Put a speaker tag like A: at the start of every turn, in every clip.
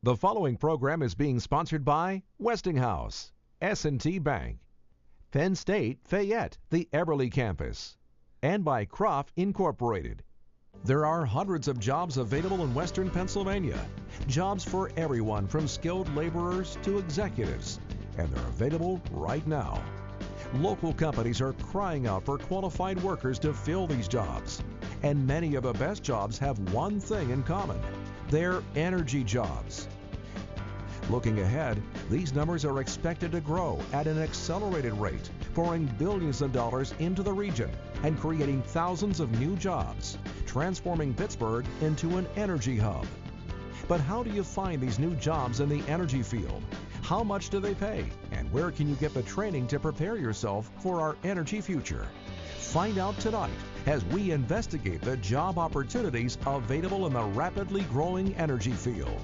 A: The following program is being sponsored by Westinghouse, S&T Bank, Penn State Fayette, the Eberly campus, and by Croft Incorporated. There are hundreds of jobs available in Western Pennsylvania. Jobs for everyone from skilled laborers to executives, and they're available right now. Local companies are crying out for qualified workers to fill these jobs. And many of the best jobs have one thing in common. They're energy jobs. Looking ahead, these numbers are expected to grow at an accelerated rate, pouring billions of dollars into the region and creating thousands of new jobs, transforming Pittsburgh into an energy hub. But how do you find these new jobs in the energy field? How much do they pay? And where can you get the training to prepare yourself for our energy future? Find out tonight as we investigate the job opportunities available in the rapidly growing energy field.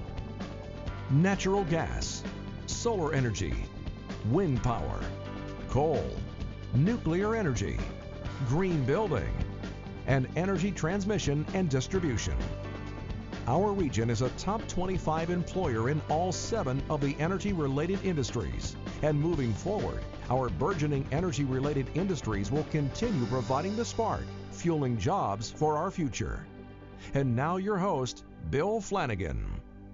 A: Natural gas, solar energy, wind power, coal, nuclear energy, green building, and energy transmission and distribution. Our region is a top 25 employer in all 7 of the energy-related industries. And moving forward, our burgeoning energy-related industries will continue providing the spark, fueling jobs for our future. And now your host, Bill Flanagan.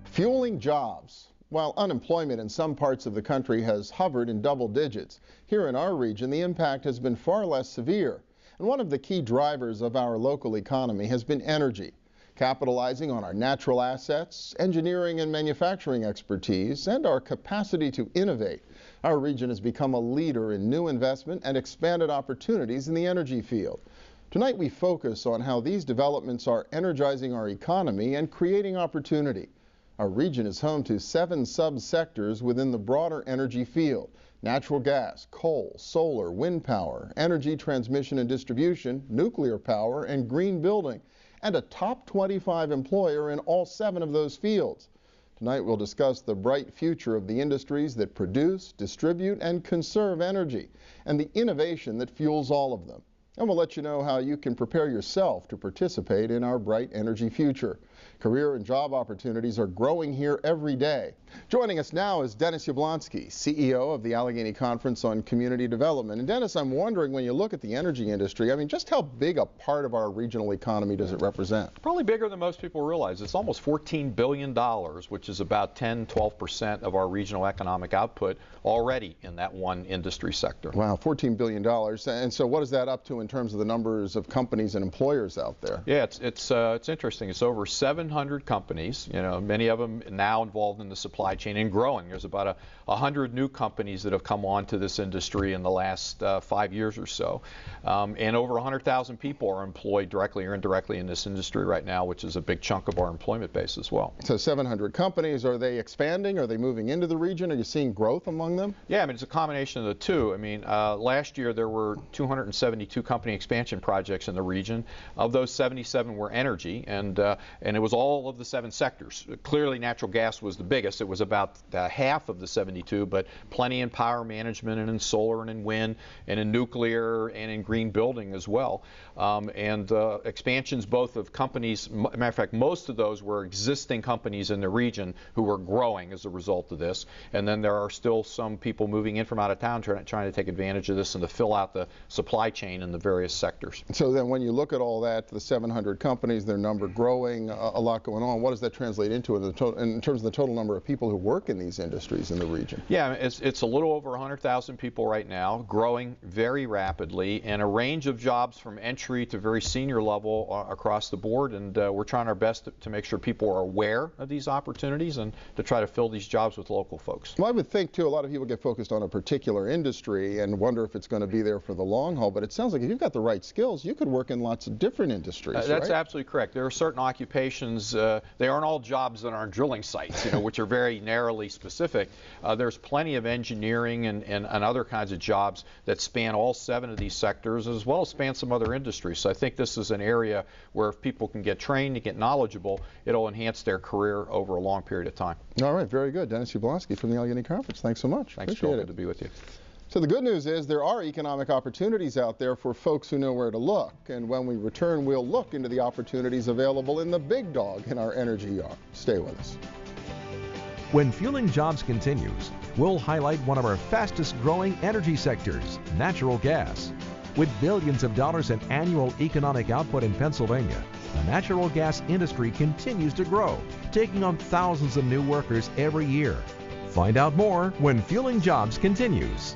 B: Fueling jobs. While unemployment in some parts of the country has hovered in double digits, here in our region the impact has been far less severe. And one of the key drivers of our local economy has been energy. Capitalizing on our natural assets, engineering and manufacturing expertise, and our capacity to innovate, our region has become a leader in new investment and expanded opportunities in the energy field. Tonight we focus on how these developments are energizing our economy and creating opportunity. Our region is home to 7 sub-sectors within the broader energy field: natural gas, coal, solar, wind power, energy transmission and distribution, nuclear power, and green building, and a top 25 employer in all 7 of those fields. Tonight we'll discuss the bright future of the industries that produce, distribute, and conserve energy, and the innovation that fuels all of them. And we'll let you know how you can prepare yourself to participate in our bright energy future. Career and job opportunities are growing here every day. Joining us now is Dennis Yablonsky, CEO of the Allegheny Conference on Community Development. And Dennis, I'm wondering, when you look at the energy industry, I mean, just how big a part of our regional economy does it represent?
C: Probably bigger than most people realize. It's almost $14 billion, which is about 10–12% of our regional economic output already in that one industry sector.
B: Wow, $14 billion. And so what is that up to in terms of the numbers of companies and employers out there?
C: Yeah, it's interesting. It's over 700 companies, many of them now involved in the supply chain and growing. There's about 100 new companies that have come onto this industry in the last 5 years or so. And over 100,000 people are employed directly or indirectly in this industry right now, which is a big chunk of our employment base as well.
B: So 700 companies, are they expanding? Are they moving into the region? Are you seeing growth among them?
C: Yeah, I mean, it's a combination of the two. I mean, last year there were 272 company expansion projects in the region. Of those, 77 were energy, and it was all of the 7 sectors. Clearly, natural gas was the biggest. It was about half of the 72, but plenty in power management and in solar and in wind and in nuclear and in green building as well. And expansions both of companies, matter of fact, most of those were existing companies in the region who were growing as a result of this. And then there are still some people moving in from out of town trying to take advantage of this and to fill out the supply chain in the various sectors.
B: So then when you look at all that, the 700 companies, their number growing, a lot going on, what does that translate into in terms of the total number of people who work in these industries in the region?
C: Yeah, it's a little over 100,000 people right now, growing very rapidly, and a range of jobs from entry to very senior level across the board. And we're trying our best to make sure people are aware of these opportunities and to try to fill these jobs with local folks.
B: Well, I would think, too, a lot of people get focused on a particular industry and wonder if it's going to be there for the long haul. But it sounds like if you've got the right skills, you could work in lots of different industries,
C: That's
B: right?
C: absolutely correct. There are certain occupations, they aren't all jobs that aren't drilling sites, which are very narrowly specific. There's plenty of engineering and other kinds of jobs that span all 7 of these sectors, as well as span some other industries. So I think this is an area where if people can get trained and get knowledgeable, it'll enhance their career over a long period of time.
B: All right, very good. Dennis Yablonsky from the Allegheny Conference. Thanks so much.
C: Thanks, Bill. Good to be with you.
B: So the good news is there are economic opportunities out there for folks who know where to look. And when we return, we'll look into the opportunities available in the big dog in our energy yard. Stay with us.
A: When Fueling Jobs continues, we'll highlight one of our fastest growing energy sectors, natural gas. With billions of dollars in annual economic output in Pennsylvania, the natural gas industry continues to grow, taking on thousands of new workers every year. Find out more when Fueling Jobs continues.